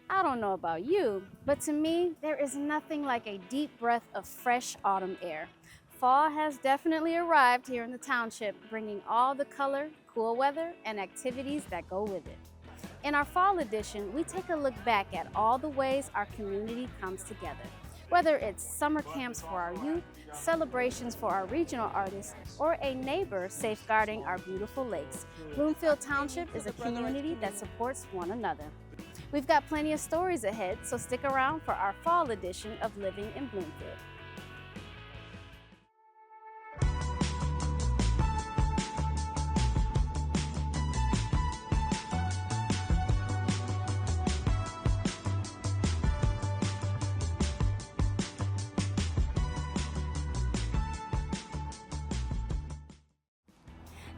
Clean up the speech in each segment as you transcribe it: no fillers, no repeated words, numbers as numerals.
I don't know about you, but to me, there is nothing like a deep breath of fresh autumn air. Fall has definitely arrived here in the township, bringing all the color, cool weather, and activities that go with it. In our fall edition, we take a look back at all the ways our community comes together. Whether it's summer camps for our youth, celebrations for our regional artists, or a neighbor safeguarding our beautiful lakes, Bloomfield Township is a community that supports one another. We've got plenty of stories ahead, so stick around for our fall edition of Living in Bloomfield.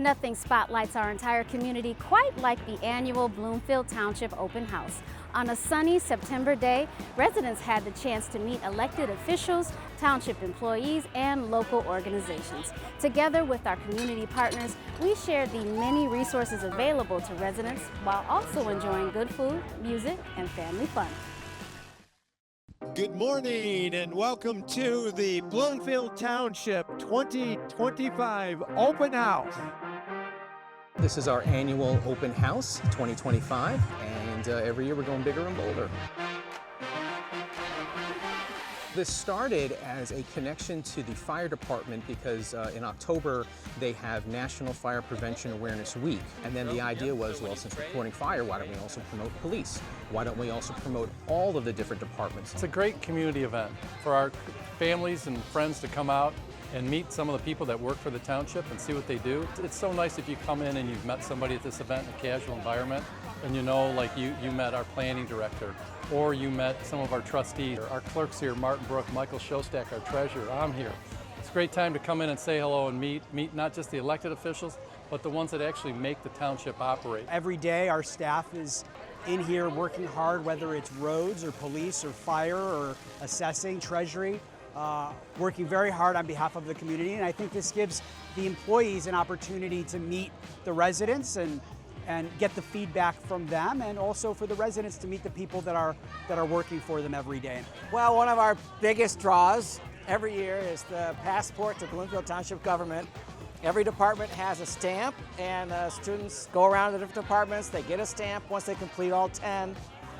Nothing spotlights our entire community quite like the annual Bloomfield Township Open House. On a sunny September day, residents had the chance to meet elected officials, township employees, and local organizations. Together with our community partners, we shared the many resources available to residents while also enjoying good food, music, and family fun. Good morning and welcome to the Bloomfield Township 2025 Open House. This is our annual open house 2025, and every year we're going bigger and bolder. This started as a connection to the fire department because in October they have National Fire Prevention Awareness Week. And then the idea was, well, since we're reporting fire, why don't we also promote police? Why don't we also promote all of the different departments? It's a great community event for our families and friends to come out and meet some of the people that work for the township and see what they do. It's so nice if you come in and you've met somebody at this event in a casual environment and you know, like you met our planning director, or you met some of our trustees, our clerks here, Martin Brook, Michael Shostak, our treasurer, I'm here. It's a great time to come in and say hello and meet not just the elected officials, but the ones that actually make the township operate. Every day our staff is in here working hard, whether it's roads or police or fire or assessing, treasury, working very hard on behalf of the community. And I think this gives the employees an opportunity to meet the residents and get the feedback from them, and also for the residents to meet the people that are working for them every day. Well, one of our biggest draws every year is the passport to Bloomfield Township government. Every department has a stamp, and students go around the different departments, they get a stamp. Once they complete all 10,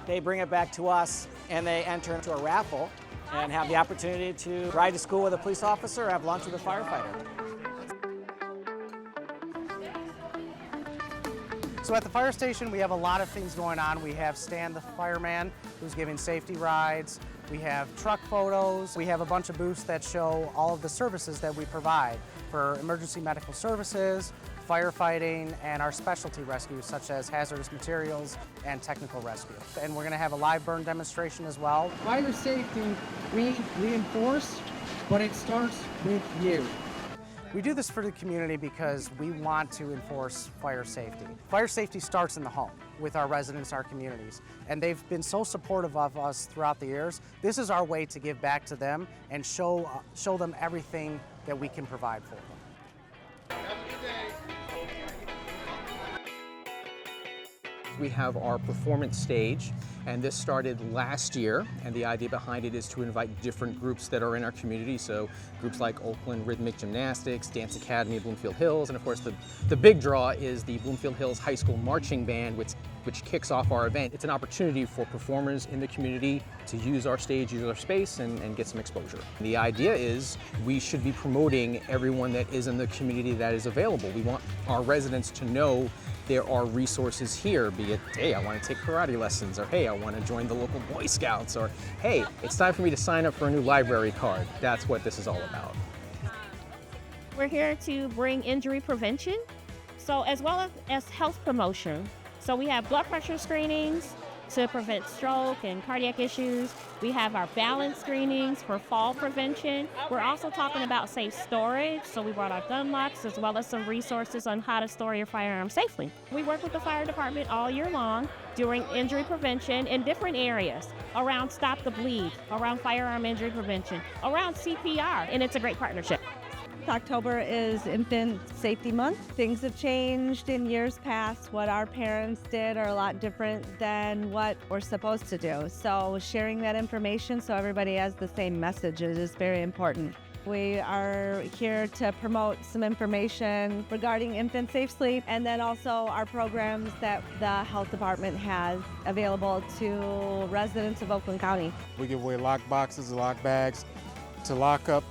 they bring it back to us and they enter into a raffle and have the opportunity to ride to school with a police officer or have lunch with a firefighter. So at the fire station, we have a lot of things going on. We have Stan the fireman, who's giving safety rides. We have truck photos. We have a bunch of booths that show all of the services that we provide for emergency medical services, firefighting, and our specialty rescues, such as hazardous materials and technical rescue. And we're gonna have a live burn demonstration as well. Fire safety, we reinforce, but it starts with you. We do this for the community because we want to enforce fire safety. Fire safety starts in the home with our residents, our communities, and they've been so supportive of us throughout the years. This is our way to give back to them and show them everything that we can provide for them. We have our performance stage, and this started last year, and the idea behind it is to invite different groups that are in our community, so groups like Oakland Rhythmic Gymnastics, Dance Academy of Bloomfield Hills, and of course the big draw is the Bloomfield Hills High School Marching Band, which kicks off our event. It's an opportunity for performers in the community to use our stage, use our space, and get some exposure. The idea is we should be promoting everyone that is in the community that is available. We want our residents to know there are resources here, be it, hey, I want to take karate lessons, or hey, I want to join the local Boy Scouts, or hey, it's time for me to sign up for a new library card. That's what this is all about. We're here to bring injury prevention, so as well as health promotion. So we have blood pressure screenings to prevent stroke and cardiac issues. We have our balance screenings for fall prevention. We're also talking about safe storage, so we brought our gun locks as well as some resources on how to store your firearm safely. We work with the fire department all year long during injury prevention in different areas, around stop the bleed, around firearm injury prevention, around CPR, and it's a great partnership. October is Infant Safety Month. Things have changed in years past. What our parents did are a lot different than what we're supposed to do. So sharing that information so everybody has the same messages is very important. We are here to promote some information regarding infant safe sleep, and then also our programs that the health department has available to residents of Oakland County. We give away lock boxes, lock bags to lock up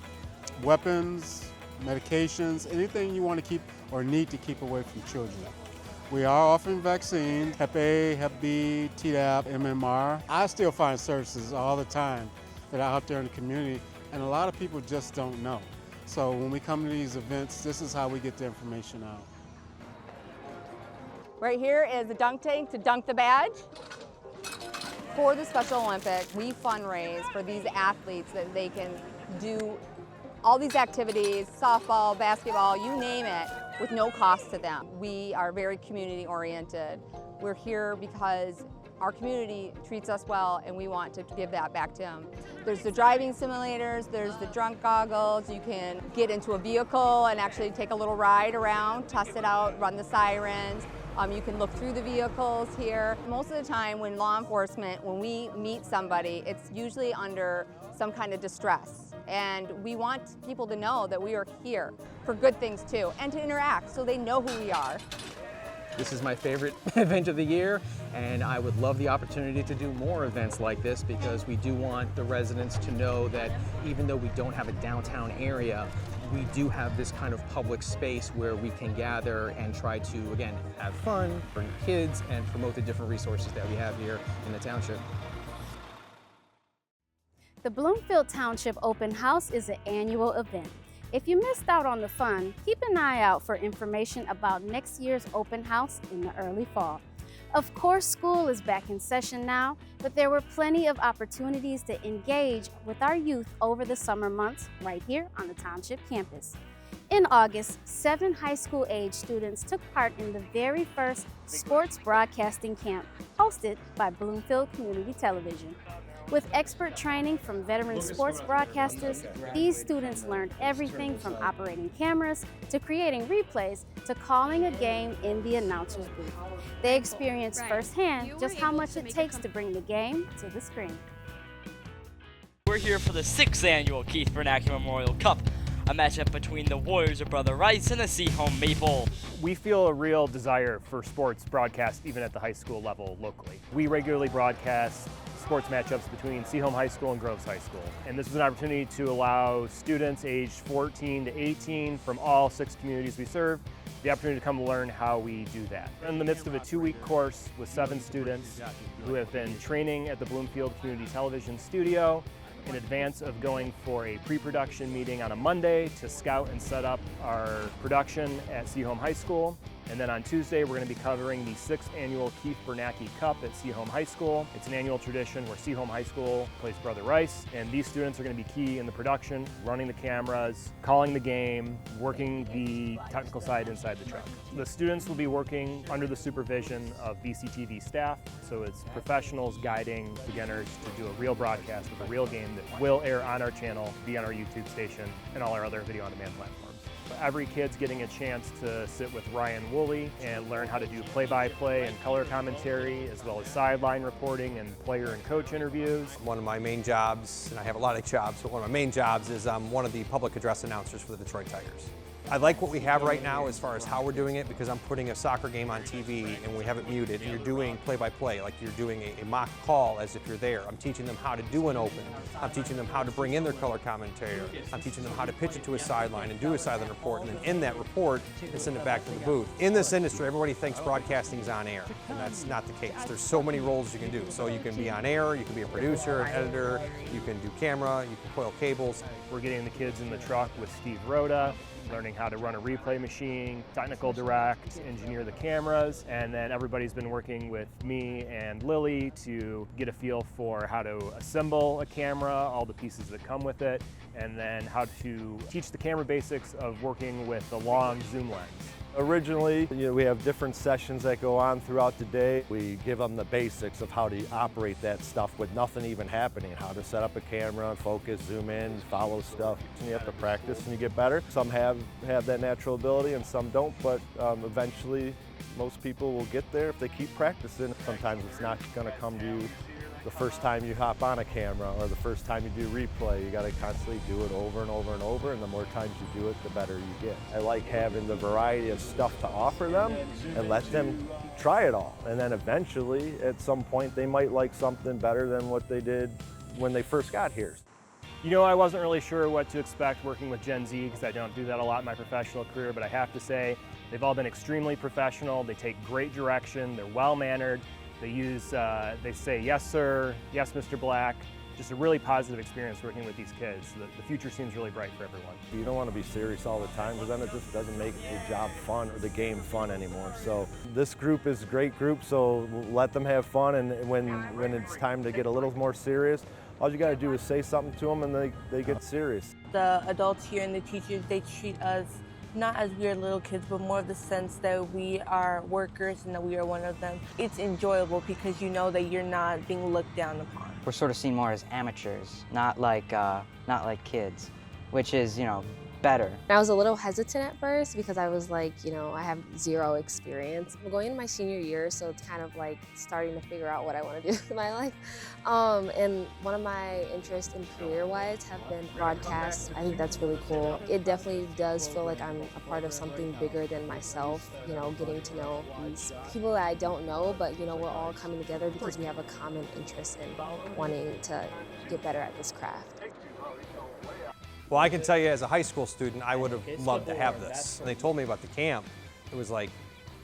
weapons, medications, anything you want to keep or need to keep away from children. We are offering vaccines, Hep A, Hep B, Tdap, MMR. I still find services all the time that are out there in the community, and a lot of people just don't know. So when we come to these events, this is how we get the information out. Right here is a dunk tank to dunk the badge. For the Special Olympics, we fundraise for these athletes that they can do all these activities, softball, basketball, you name it, with no cost to them. We are very community oriented. We're here because our community treats us well and we want to give that back to them. There's the driving simulators, there's the drunk goggles, you can get into a vehicle and actually take a little ride around, test it out, run the sirens. You can look through the vehicles here. Most of the time when law enforcement, when we meet somebody, it's usually under some kind of distress. And we want people to know that we are here for good things too, and to interact so they know who we are. This is my favorite event of the year, and I would love the opportunity to do more events like this because we do want the residents to know that even though we don't have a downtown area, we do have this kind of public space where we can gather and try to, again, have fun, bring kids, and promote the different resources that we have here in the township. The Bloomfield Township Open House is an annual event. If you missed out on the fun, keep an eye out for information about next year's open house in the early fall. Of course, school is back in session now, but there were plenty of opportunities to engage with our youth over the summer months right here on the Township campus. In August, 7 high school age students took part in the very first sports broadcasting camp hosted by Bloomfield Community Television. With expert training from veteran sports broadcasters, these students learned everything from operating cameras to creating replays to calling a game in the announcer's booth. They experienced firsthand just how much it takes to bring the game to the screen. We're here for the 6th annual Keith Bernanke Memorial Cup, a matchup between the Warriors of Brother Rice and the Seahome Maple. We feel a real desire for sports broadcast even at the high school level locally. We regularly broadcast sports matchups between Seahome High School and Groves High School. And this is an opportunity to allow students aged 14 to 18 from all 6 communities we serve the opportunity to come learn how we do that. We're in the midst of a 2-week course with 7 students who have been training at the Bloomfield Community Television studio in advance of going for a pre-production meeting on a Monday to scout and set up our production at Seahome High School. And then on Tuesday, we're going to be covering the 6th annual Keith Bernanke Cup at Seahome High School. It's an annual tradition where Seahome High School plays Brother Rice, and these students are going to be key in the production, running the cameras, calling the game, working the technical side inside the truck. The students will be working under the supervision of BCTV staff, so it's professionals guiding beginners to do a real broadcast of a real game that will air on our channel, be on our YouTube station, and all our other video-on-demand platforms. Every kid's getting a chance to sit with Ryan Woolley and learn how to do play-by-play and color commentary, as well as sideline reporting and player and coach interviews. One of my main jobs, and I have a lot of jobs, but one of my main jobs is I'm one of the public address announcers for the Detroit Tigers. I like what we have right now as far as how we're doing it because I'm putting a soccer game on TV and we have it muted. You're doing play-by-play, like you're doing a mock call as if you're there. I'm teaching them how to do an open. I'm teaching them how to bring in their color commentator. I'm teaching them how to pitch it to a sideline and do a sideline report, and then in that report, and send it back to the booth. In this industry, everybody thinks broadcasting's on air, and that's not the case. There's so many roles you can do. So you can be on air, you can be a producer, an editor, you can do camera, you can coil cables. We're getting the kids in the truck with Steve Rhoda, learning how to run a replay machine, technical direct, engineer the cameras, and then everybody's been working with me and Lily to get a feel for how to assemble a camera, all the pieces that come with it, and then how to teach the camera basics of working with the long zoom lens. Originally, we have different sessions that go on throughout the day. We give them the basics of how to operate that stuff with nothing even happening, how to set up a camera, focus, zoom in, follow stuff. And you have to practice and you get better. Some have that natural ability and some don't, but eventually most people will get there if they keep practicing. Sometimes it's not going to come to you the first time you hop on a camera or the first time you do replay. You got to constantly do it over and over and over, and the more times you do it, the better you get. I like having the variety of stuff to offer them and let them try it all. And then eventually, at some point, they might like something better than what they did when they first got here. I wasn't really sure what to expect working with Gen Z because I don't do that a lot in my professional career, but I have to say, they've all been extremely professional. They take great direction. They're well-mannered. They say, yes, sir, yes, Mr. Black. Just a really positive experience working with these kids. The future seems really bright for everyone. You don't want to be serious all the time because then it just doesn't make the job fun or the game fun anymore. So this group is a great group, so let them have fun, and when it's time to get a little more serious, all you got to do is say something to them and they get serious. The adults here and the teachers, they treat us not as we are little kids, but more of the sense that we are workers and that we are one of them. It's enjoyable because you know that you're not being looked down upon. We're sort of seen more as amateurs, not like kids, which is, better. I was a little hesitant at first because I was like, I have zero experience. I'm going into my senior year, so it's kind of like starting to figure out what I want to do with my life. And one of my interests in career-wise have been broadcast. I think that's really cool. It definitely does feel like I'm a part of something bigger than myself, getting to know these people that I don't know, but we're all coming together because we have a common interest in wanting to get better at this craft. Well, I can tell you as a high school student, I would have loved to have this. And they told me about the camp. It was like,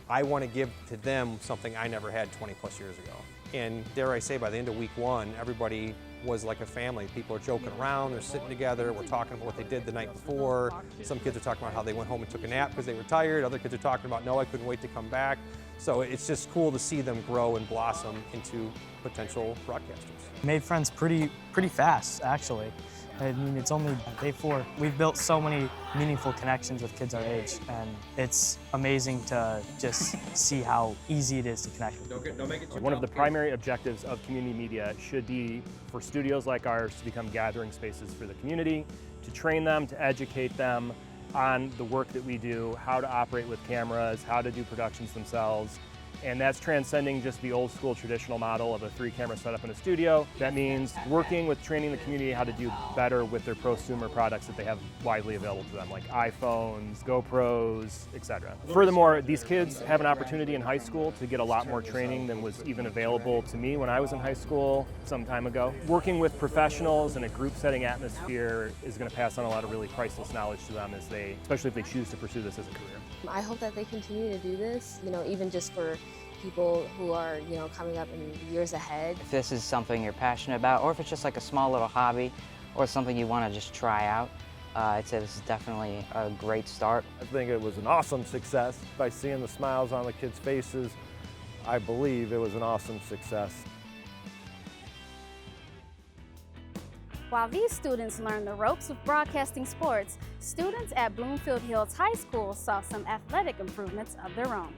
I want to give to them something I never had 20 plus years ago. And dare I say, by the end of week one, everybody was like a family. People are joking around, they're sitting together, we're talking about what they did the night before. Some kids are talking about how they went home and took a nap because they were tired. Other kids are talking about, no, I couldn't wait to come back. So it's just cool to see them grow and blossom into potential broadcasters. Made friends pretty fast, actually. I mean, it's only day 4. We've built so many meaningful connections with kids our age, and it's amazing to just see how easy it is to connect with people. One of the primary objectives of community media should be for studios like ours to become gathering spaces for the community, to train them, to educate them on the work that we do, how to operate with cameras, how to do productions themselves. And that's transcending just the old school traditional model of a 3-camera setup in a studio. That means working with training the community how to do better with their prosumer products that they have widely available to them, like iPhones, GoPros, etc. Furthermore, these kids have an opportunity in high school to get a lot more training than was even available to me when I was in high school some time ago. Working with professionals in a group setting atmosphere is going to pass on a lot of really priceless knowledge to them especially if they choose to pursue this as a career. I hope that they continue to do this, even just for people who are, coming up in years ahead. If this is something you're passionate about, or if it's just like a small little hobby, or something you want to just try out, I'd say this is definitely a great start. I think it was an awesome success. By seeing the smiles on the kids' faces, I believe it was an awesome success. While these students learn the ropes of broadcasting sports, students at Bloomfield Hills High School saw some athletic improvements of their own.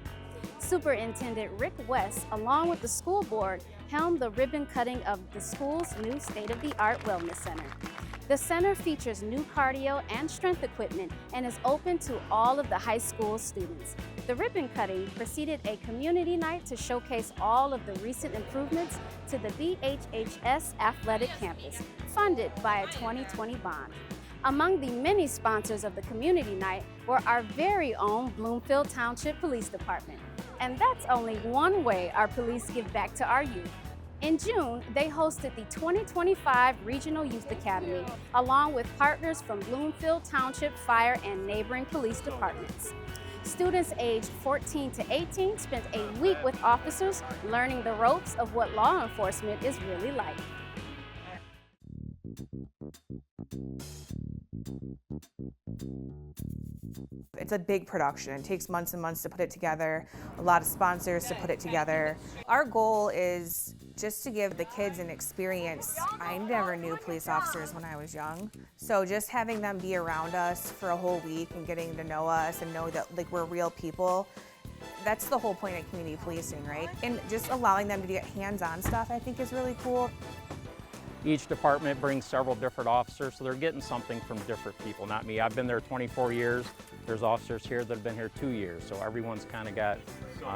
Superintendent Rick West, along with the school board, helmed the ribbon cutting of the school's new state-of-the-art wellness center. The center features new cardio and strength equipment and is open to all of the high school students. The ribbon cutting preceded a community night to showcase all of the recent improvements to the BHHS athletic campus, funded by a 2020 bond. Among the many sponsors of the community night were our very own Bloomfield Township Police Department. And that's only one way our police give back to our youth. In June, they hosted the 2025 Regional Youth Academy, along with partners from Bloomfield Township Fire and neighboring police departments. Students aged 14 to 18 spent a week with officers learning the ropes of what law enforcement is really like. It's a big production. It takes months and months to put it together, a lot of sponsors to put it together. Our goal is just to give the kids an experience. I never knew police officers when I was young, so just having them be around us for a whole week and getting to know us and know that like we're real people, that's the whole point of community policing, right? And just allowing them to get hands-on stuff I think is really cool. Each department brings several different officers, so they're getting something from different people, not me. I've been there 24 years. There's officers here that have been here 2 years, so everyone's kind of got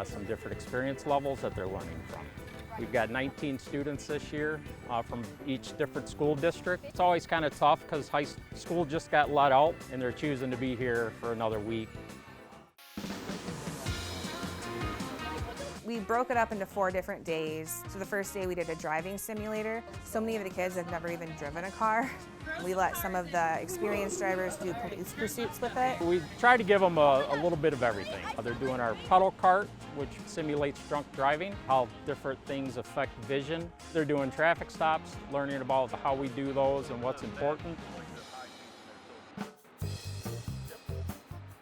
some different experience levels that they're learning from. We've got 19 students this year from each different school district. It's always kind of tough because high school just got let out and they're choosing to be here for another week. We broke it up into 4 different days. So the first day we did a driving simulator. So many of the kids have never even driven a car. We let some of the experienced drivers do police pursuits with it. We try to give them a little bit of everything. They're doing our pedal cart, which simulates drunk driving, how different things affect vision. They're doing traffic stops, learning about how we do those and what's important.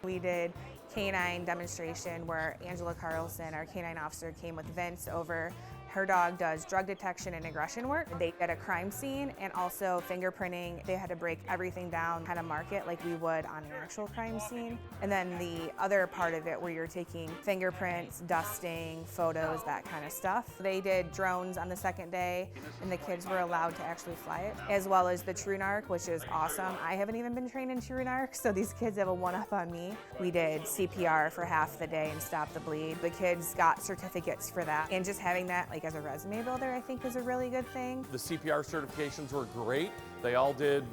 We did canine demonstration where Angela Carlson, our canine officer, came with Vince over. Her dog does drug detection and aggression work. They did a crime scene and also fingerprinting. They had to break everything down, kind of mark it like we would on an actual crime scene. And then the other part of it where you're taking fingerprints, dusting, photos, that kind of stuff. They did drones on the second day and the kids were allowed to actually fly it, as well as the TrueNarc, which is awesome. I haven't even been trained in TrueNarc, so these kids have a one-up on me. We did CPR for half the day and stop the bleed. The kids got certificates for that. And just having that like as a resume builder, I think is a really good thing. The CPR certifications were great. They all did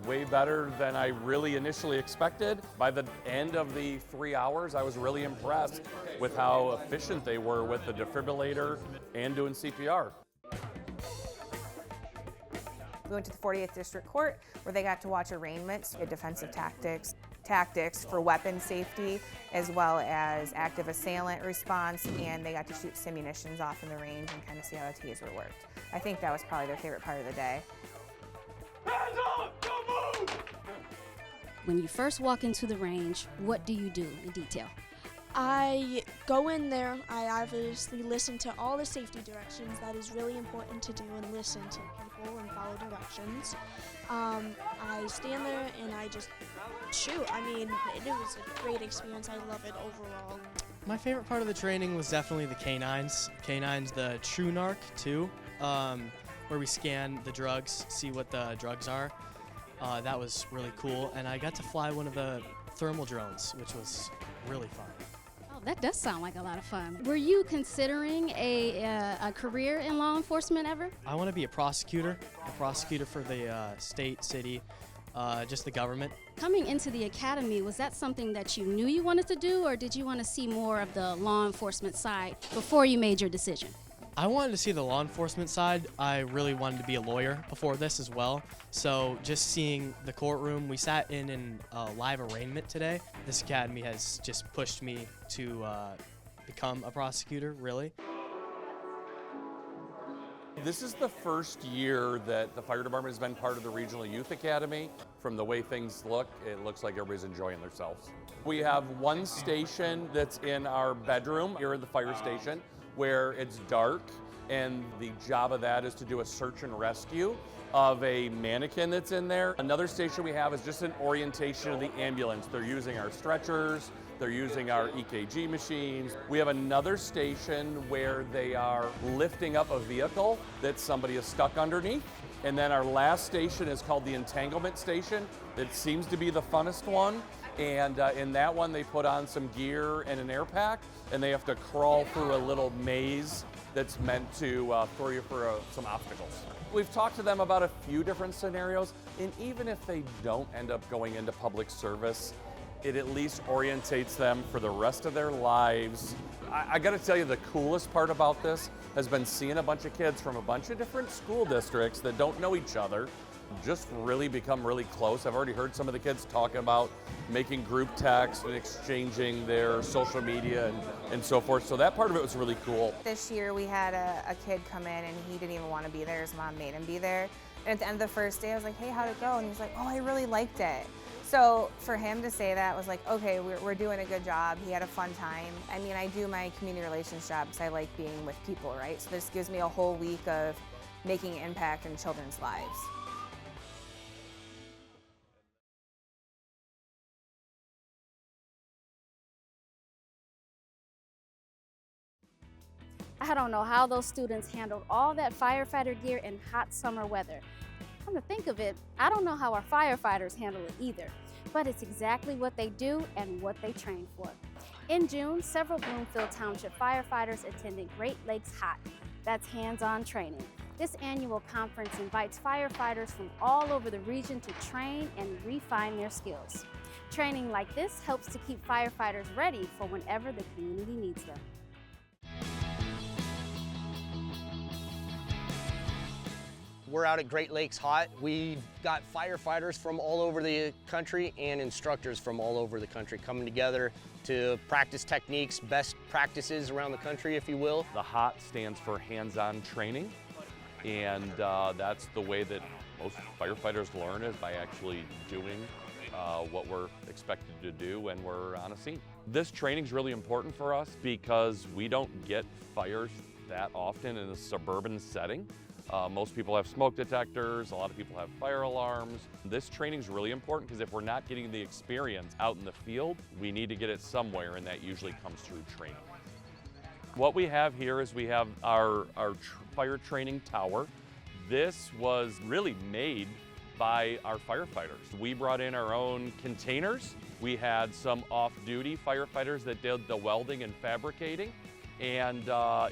way better than I really initially expected. By the end of the 3 hours, I was really impressed with how efficient they were with the defibrillator and doing CPR. We went to the 48th District Court where they got to watch arraignments, defensive tactics for weapon safety, as well as active assailant response, and they got to shoot simunitions off in the range and kind of see how the taser worked. I think that was probably their favorite part of the day. Hands up! Don't move! When you first walk into the range, what do you do in detail? I go in there, I obviously listen to all the safety directions. That is really important to do, and listen to people and follow directions. I stand there and I just shoot. I mean, it was a great experience. I love it overall. My favorite part of the training was definitely the canines. The TrueNarc too, where we scan the drugs, see what the drugs are. That was really cool, and I got to fly one of the thermal drones, which was really fun. That does sound like a lot of fun. Were you considering a career in law enforcement ever? I want to be a prosecutor for the state, city, just the government. Coming into the academy, was that something that you knew you wanted to do, or did you want to see more of the law enforcement side before you made your decision? I wanted to see the law enforcement side. I really wanted to be a lawyer before this as well. So just seeing the courtroom, we sat in a live arraignment today. This academy has just pushed me to become a prosecutor, really. This is the first year that the fire department has been part of the Regional Youth Academy. From the way things look, it looks like everybody's enjoying themselves. We have one station that's in our bedroom here at the fire station, where it's dark, and the job of that is to do a search and rescue of a mannequin that's in there. Another station we have is just an orientation of the ambulance. They're using our stretchers, they're using our EKG machines. We have another station where they are lifting up a vehicle that somebody is stuck underneath. And then our last station is called the entanglement station. It seems to be the funnest one. And in that one, they put on some gear and an air pack, and they have to crawl through a little maze that's meant to throw you for some obstacles. We've talked to them about a few different scenarios, and even if they don't end up going into public service, it at least orientates them for the rest of their lives. I gotta tell you, the coolest part about this has been seeing a bunch of kids from a bunch of different school districts that don't know each other just really become really close. I've already heard some of the kids talking about making group texts and exchanging their social media and so forth. So that part of it was really cool. This year we had a kid come in and he didn't even want to be there. His mom made him be there. And at the end of the first day, I was like, hey, how'd it go? And he's like, oh, I really liked it. So for him to say that was like, okay, we're doing a good job. He had a fun time. I mean, I do my community relations job because I like being with people, right? So this gives me a whole week of making an impact in children's lives. I don't know how those students handled all that firefighter gear in hot summer weather. Come to think of it, I don't know how our firefighters handle it either, but it's exactly what they do and what they train for. In June, several Bloomfield Township firefighters attended Great Lakes HOT. That's hands-on training. This annual conference invites firefighters from all over the region to train and refine their skills. Training like this helps to keep firefighters ready for whenever the community needs them. We're out at Great Lakes HOT. We've got firefighters from all over the country and instructors from all over the country coming together to practice techniques, best practices around the country, if you will. The HOT stands for hands-on training, and that's the way that most firefighters learn, is by actually doing what we're expected to do when we're on a scene. This training is really important for us because we don't get fires that often in a suburban setting. Most people have smoke detectors, a lot of people have fire alarms. This training is really important because if we're not getting the experience out in the field, we need to get it somewhere, and that usually comes through training. What we have here is we have our fire training tower. This was really made by our firefighters. We brought in our own containers. We had some off-duty firefighters that did the welding and fabricating, and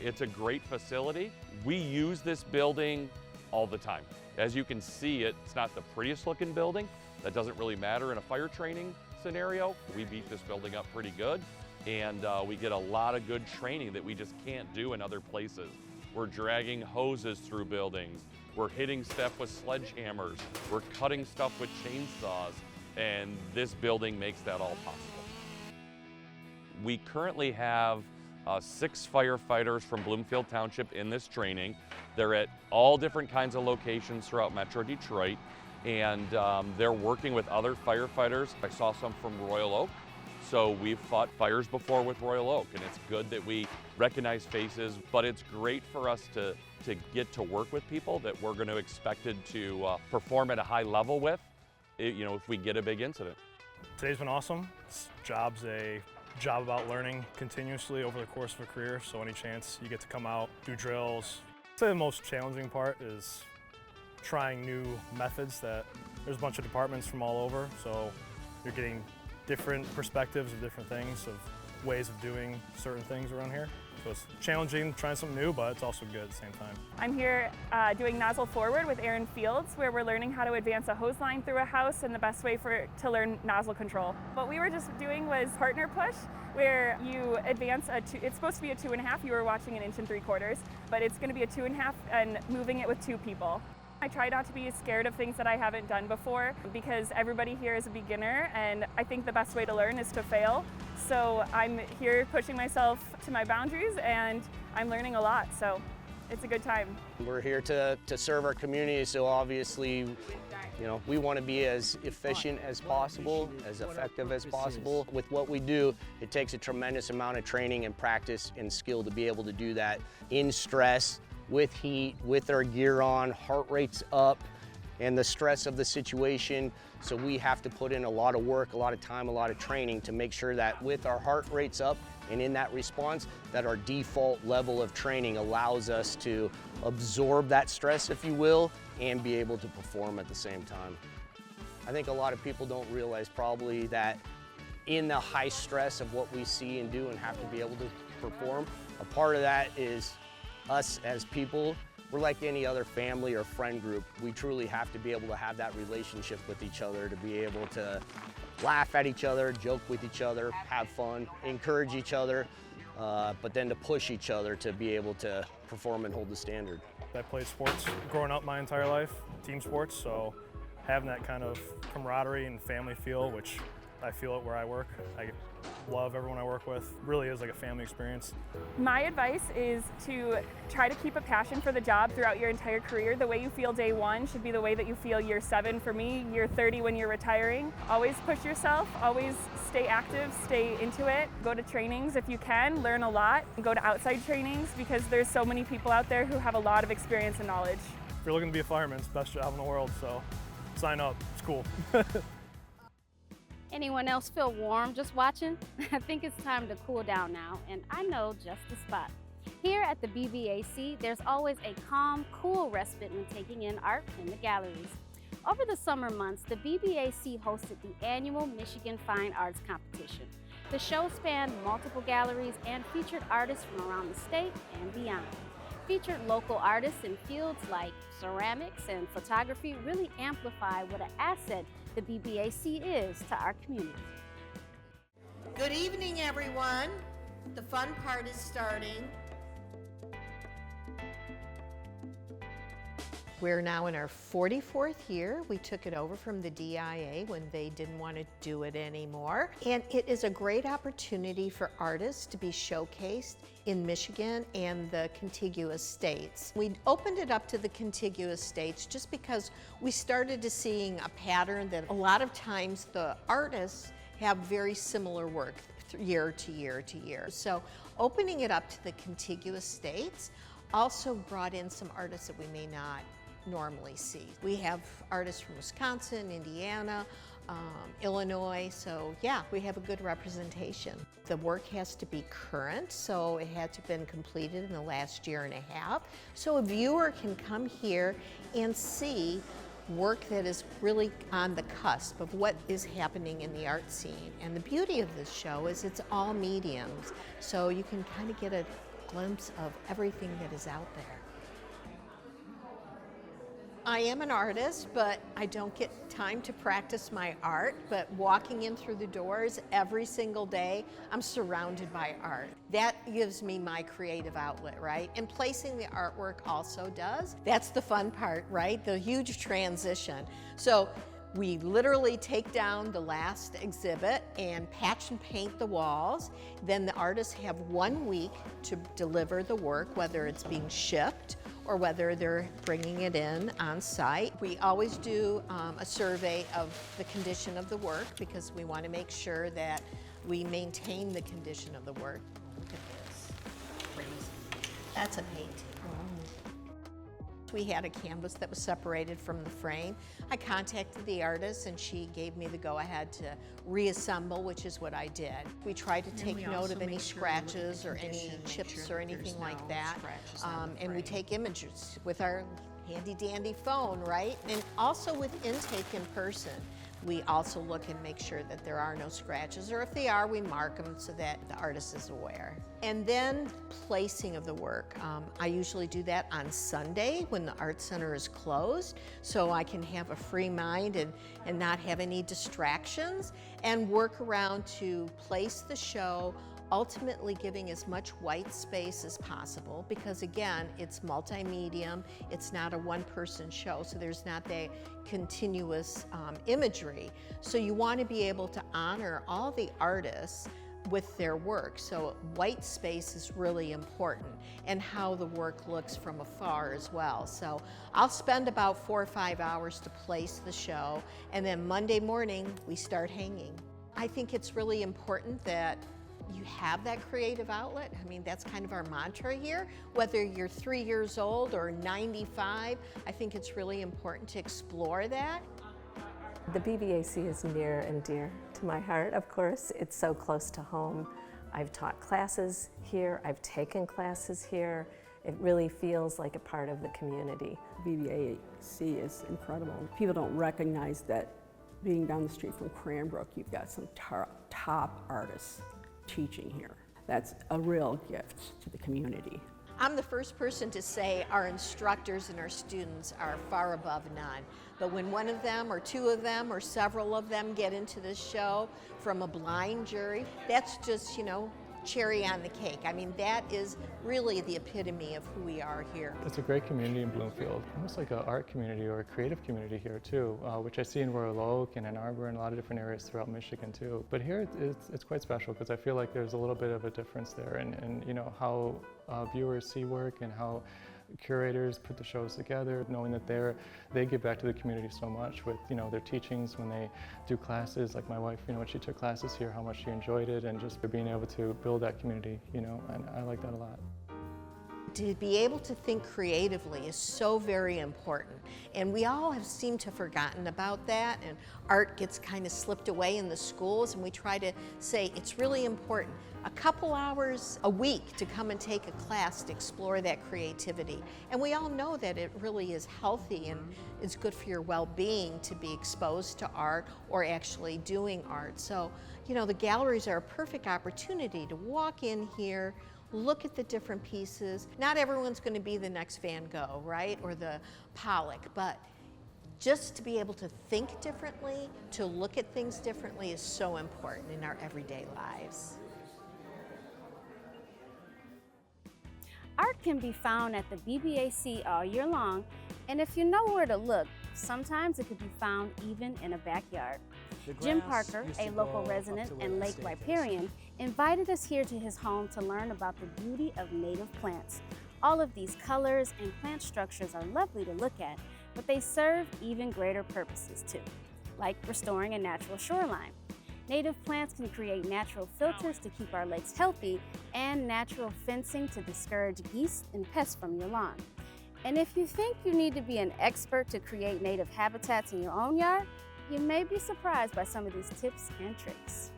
it's a great facility. We use this building all the time. As you can see, it's not the prettiest looking building. That doesn't really matter in a fire training scenario. We beat this building up pretty good, and we get a lot of good training that we just can't do in other places. We're dragging hoses through buildings. We're hitting stuff with sledgehammers. We're cutting stuff with chainsaws, and this building makes that all possible. We currently have 6 firefighters from Bloomfield Township in this training. They're at all different kinds of locations throughout Metro Detroit, and they're working with other firefighters. I saw some from Royal Oak, so we've fought fires before with Royal Oak, and it's good that we recognize faces, but it's great for us to get to work with people that we're going to expected to perform at a high level with, if we get a big incident. Today's been awesome. This job's a job about learning continuously over the course of a career, so any chance you get to come out, do drills. I'd say the most challenging part is trying new methods. That there's a bunch of departments from all over, so you're getting different perspectives of different things, of ways of doing certain things around here. So it's challenging, trying something new, but it's also good at the same time. I'm here doing nozzle forward with Aaron Fields, where we're learning how to advance a hose line through a house and the best way to learn nozzle control. What we were just doing was partner push, where you advance it's supposed to be a 2.5. You were watching an 1 3/4, but it's going to be a 2.5 and moving it with 2 people. I try not to be scared of things that I haven't done before because everybody here is a beginner, and I think the best way to learn is to fail. So I'm here pushing myself to my boundaries, and I'm learning a lot, so it's a good time. We're here to serve our community, so obviously, we want to be as efficient as possible, as effective as possible. With what we do, it takes a tremendous amount of training and practice and skill to be able to do that in stress, with heat, with our gear on, heart rate's up, and the stress of the situation. So we have to put in a lot of work, a lot of time, a lot of training to make sure that with our heart rates up and in that response, that our default level of training allows us to absorb that stress, if you will, and be able to perform at the same time. I think a lot of people don't realize probably that in the high stress of what we see and do and have to be able to perform, a part of that is us as people. We're like any other family or friend group. We truly have to be able to have that relationship with each other, to be able to laugh at each other, joke with each other, have fun, encourage each other, but then to push each other to be able to perform and hold the standard. I played sports growing up my entire life, team sports, so having that kind of camaraderie and family feel, which I feel it where I work, I love everyone I work with. Really is like a family experience. My advice is to try to keep a passion for the job throughout your entire career. The way you feel day one should be the way that you feel year 7 for me, year 30 when you're retiring. Always push yourself, always stay active, stay into it. Go to trainings if you can, learn a lot. Go to outside trainings because there's so many people out there who have a lot of experience and knowledge. If you're looking to be a fireman, it's the best job in the world, so sign up, it's cool. Anyone else feel warm just watching? I think it's time to cool down now, and I know just the spot. Here at the BBAC, there's always a calm, cool respite when taking in art in the galleries. Over the summer months, the BBAC hosted the annual Michigan Fine Arts Competition. The show spanned multiple galleries and featured artists from around the state and beyond. Featured local artists in fields like ceramics and photography really amplify what an asset the BBAC is to our community. Good evening, everyone. The fun part is starting. We're now in our 44th year. We took it over from the DIA when they didn't want to do it anymore. And it is a great opportunity for artists to be showcased in Michigan and the contiguous states. We opened it up to the contiguous states just because we started to seeing a pattern that a lot of times the artists have very similar work year to year to year. So opening it up to the contiguous states also brought in some artists that we may not normally see. We have artists from Wisconsin, Indiana, Illinois, so yeah, we have a good representation. The work has to be current, so it had to have been completed in the last year and a half. So a viewer can come here and see work that is really on the cusp of what is happening in the art scene. And the beauty of this show is it's all mediums, so you can kind of get a glimpse of everything that is out there. I am an artist, but I don't get time to practice my art, but walking in through the doors every single day, I'm surrounded by art. That gives me my creative outlet, right? And placing the artwork also does. That's the fun part, right? The huge transition. So we literally take down the last exhibit and patch and paint the walls. Then the artists have 1 week to deliver the work, whether it's being shipped or whether they're bringing it in on site. We always do a survey of the condition of the work because we want to make sure that we maintain the condition of the work. Look at this, crazy. That's a painting. We had a canvas that was separated from the frame. I contacted the artist and she gave me the go-ahead to reassemble, which is what I did. We tried to take note of any scratches or any chips or anything like that. And we take images with our handy-dandy phone, right? And also with intake in person. We also look and make sure that there are no scratches, or if they are, we mark them so that the artist is aware. And then placing of the work. I usually do that on Sunday when the art center is closed, so I can have a free mind and not have any distractions, and work around to place the show, ultimately giving as much white space as possible, because again, it's multimedia, it's not a one-person show, so there's not that continuous imagery. So you want to be able to honor all the artists with their work. So white space is really important, and how the work looks from afar as well. So I'll spend about 4 or 5 hours to place the show, and then Monday morning we start hanging. I think it's really important that you have that creative outlet. I mean, that's kind of our mantra here. Whether you're 3 years old or 95, I think it's really important to explore that. The BBAC is near and dear to my heart, of course. It's so close to home. I've taught classes here, I've taken classes here. It really feels like a part of the community. BBAC is incredible. People don't recognize that being down the street from Cranbrook, you've got some top artists teaching here. That's a real gift to the community. I'm the first person to say our instructors and our students are far above none. But when one of them or 2 of them or several of them get into this show from a blind jury, that's just, you know, cherry on the cake. I mean, that is really the epitome of who we are here. It's a great community in Bloomfield, almost like an art community or a creative community here too, which I see in Royal Oak and Ann Arbor and a lot of different areas throughout Michigan too. But here it's quite special because I feel like there's a little bit of a difference there and you know, how viewers see work and how curators put the shows together, knowing that they give back to the community so much with, you know, their teachings when they do classes. Like my wife, you know, when she took classes here, how much she enjoyed it, and just being able to build that community, you know, and I like that a lot. To be able to think creatively is so very important, and we all have seemed to have forgotten about that, and art gets kind of slipped away in the schools, and we try to say it's really important. A couple hours a week to come and take a class to explore that creativity. And we all know that it really is healthy and it's good for your well-being to be exposed to art or actually doing art. So, you know, the galleries are a perfect opportunity to walk in here, look at the different pieces. Not everyone's going to be the next Van Gogh, right? Or the Pollock, but just to be able to think differently, to look at things differently is so important in our everyday lives. Art can be found at the BBAC all year long, and if you know where to look, sometimes it can be found even in a backyard. Jim Parker, a local resident and Lake riparian, invited us here to his home to learn about the beauty of native plants. All of these colors and plant structures are lovely to look at, but they serve even greater purposes too, like restoring a natural shoreline. Native plants can create natural filters to keep our lakes healthy and natural fencing to discourage geese and pests from your lawn. And if you think you need to be an expert to create native habitats in your own yard, you may be surprised by some of these tips and tricks.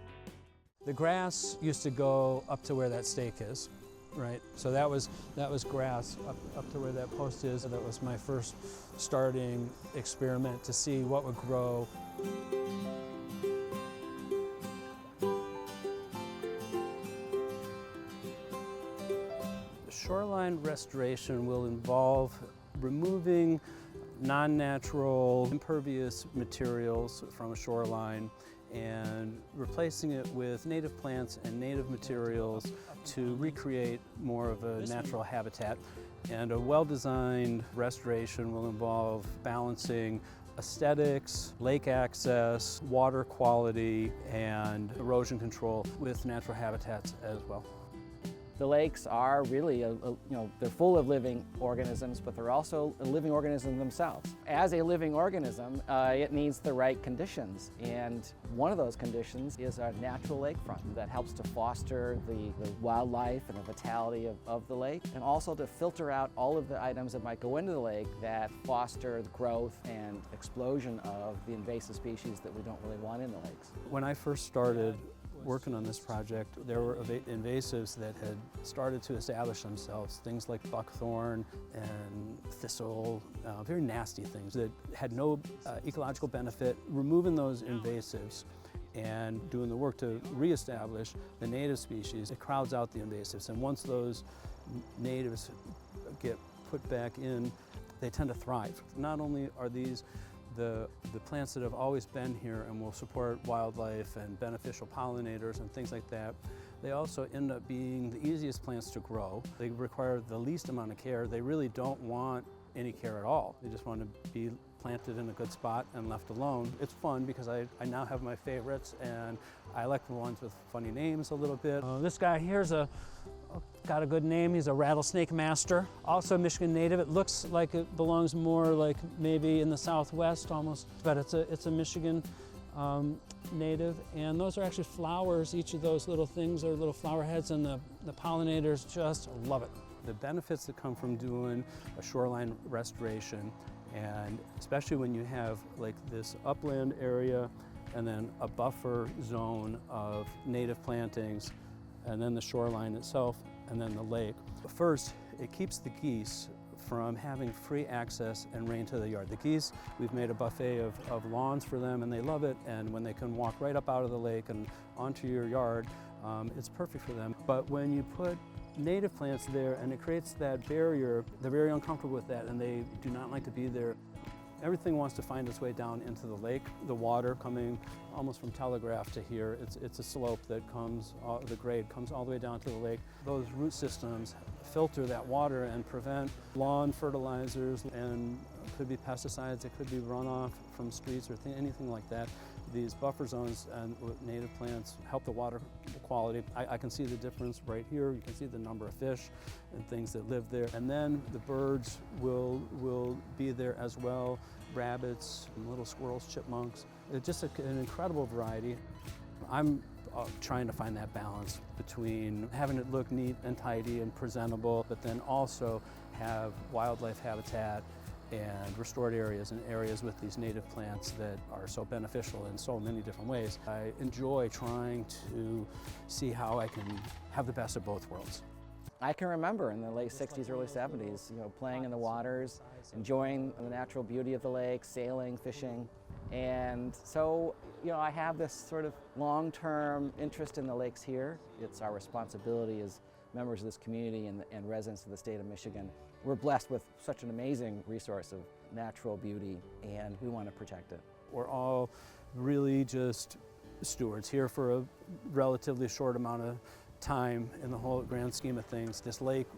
The grass used to go up to where that stake is, right? So that was grass up to where that post is. That was my first starting experiment to see what would grow. Shoreline restoration will involve removing non-natural impervious materials from a shoreline and replacing it with native plants and native materials to recreate more of a natural habitat. And a well-designed restoration will involve balancing aesthetics, lake access, water quality, and erosion control with natural habitats as well. The lakes are really, they're full of living organisms, but they're also a living organism themselves. As a living organism, it needs the right conditions, and one of those conditions is a natural lakefront that helps to foster the wildlife and the vitality of the lake, and also to filter out all of the items that might go into the lake that foster the growth and explosion of the invasive species that we don't really want in the lakes. When I first started working on this project, there were invasives that had started to establish themselves, things like buckthorn and thistle, very nasty things that had no ecological benefit. Removing those invasives and doing the work to reestablish the native species, it crowds out the invasives. And once those natives get put back in, they tend to thrive. Not only are these the plants that have always been here and will support wildlife and beneficial pollinators and things like that, they also end up being the easiest plants to grow. They require the least amount of care. They really don't want any care at all. They just want to be planted in a good spot and left alone. It's fun because I now have my favorites, and I like the ones with funny names a little bit. This guy here's got a good name. He's a rattlesnake master. Also a Michigan native. It looks like it belongs more like maybe in the Southwest almost, but it's a Michigan native. And those are actually flowers. Each of those little things are little flower heads, and the pollinators just love it. The benefits that come from doing a shoreline restoration, and especially when you have like this upland area and then a buffer zone of native plantings, and then the shoreline itself, and then the lake. First, it keeps the geese from having free access and rain to the yard. The geese, we've made a buffet of lawns for them, and they love it, and when they can walk right up out of the lake and onto your yard, it's perfect for them. But when you put native plants there and it creates that barrier, they're very uncomfortable with that, and they do not like to be there. Everything wants to find its way down into the lake. The water coming almost from Telegraph to here, it's a slope that comes, the grade comes all the way down to the lake. Those root systems filter that water and prevent lawn fertilizers, and it could be pesticides, it could be runoff from streets or anything like that. These buffer zones and native plants help the water quality. I can see the difference right here. You can see the number of fish and things that live there. And then the birds will be there as well. Rabbits, and little squirrels, chipmunks. It's just an incredible variety. I'm trying to find that balance between having it look neat and tidy and presentable, but then also have wildlife habitat and restored areas and areas with these native plants that are so beneficial in so many different ways. I enjoy trying to see how I can have the best of both worlds. I can remember in the late 60s, early 70s, playing in the waters, enjoying the natural beauty of the lake, sailing, fishing. And so, I have this sort of long-term interest in the lakes here. It's our responsibility as members of this community and residents of the state of Michigan. We're blessed with such an amazing resource of natural beauty, and we want to protect it. We're all really just stewards here for a relatively short amount of time in the whole grand scheme of things. This lake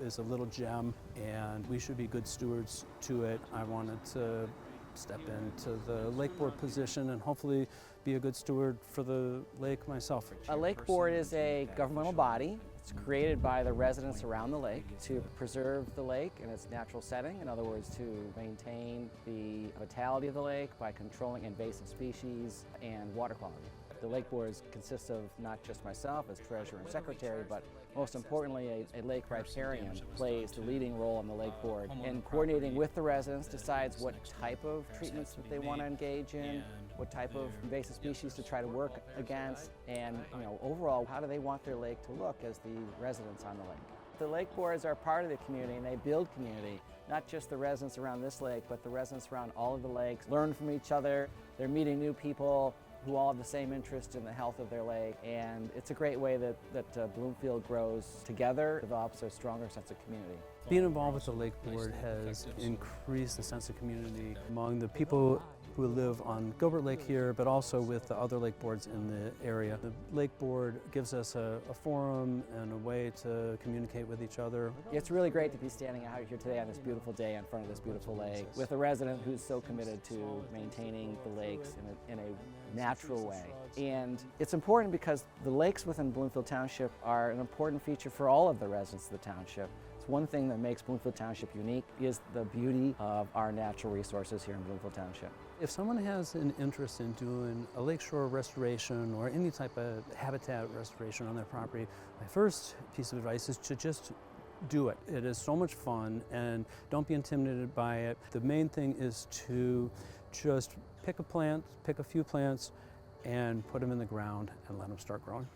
is a little gem, and we should be good stewards to it. I wanted to step into the lake board position and hopefully be a good steward for the lake myself. A lake board is a governmental body. It's created by the residents around the lake to preserve the lake in its natural setting. In other words, to maintain the vitality of the lake by controlling invasive species and water quality. The lake boards consist of not just myself as treasurer and secretary, but most importantly, a lake riparian plays the leading role on the lake board in coordinating with the residents, decides what type of treatments that they want to engage in, what type of invasive species to try to work against, and overall, how do they want their lake to look as the residents on the lake. The lake boards are part of the community, and they build community, not just the residents around this lake, but the residents around all of the lakes, learn from each other. They're meeting new people who all have the same interest in the health of their lake, and it's a great way that Bloomfield grows together, develops a stronger sense of community. Being involved with the lake board has increased the sense of community among the people who live on Gilbert Lake here, but also with the other lake boards in the area. The lake board gives us a forum and a way to communicate with each other. It's really great to be standing out here today on this beautiful day in front of this beautiful lake with a resident who's so committed to maintaining the lakes in a natural way. And it's important because the lakes within Bloomfield Township are an important feature for all of the residents of the township. One thing that makes Bloomfield Township unique is the beauty of our natural resources here in Bloomfield Township. If someone has an interest in doing a lakeshore restoration or any type of habitat restoration on their property, my first piece of advice is to just do it. It is so much fun, and don't be intimidated by it. The main thing is to just pick a few plants, and put them in the ground and let them start growing.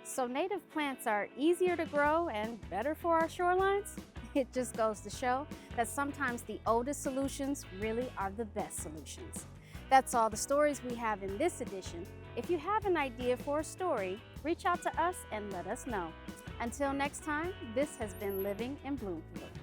So native plants are easier to grow and better for our shorelines? It just goes to show that sometimes the oldest solutions really are the best solutions. That's all the stories we have in this edition. If you have an idea for a story, reach out to us and let us know. Until next time, this has been Living in Bloomfield.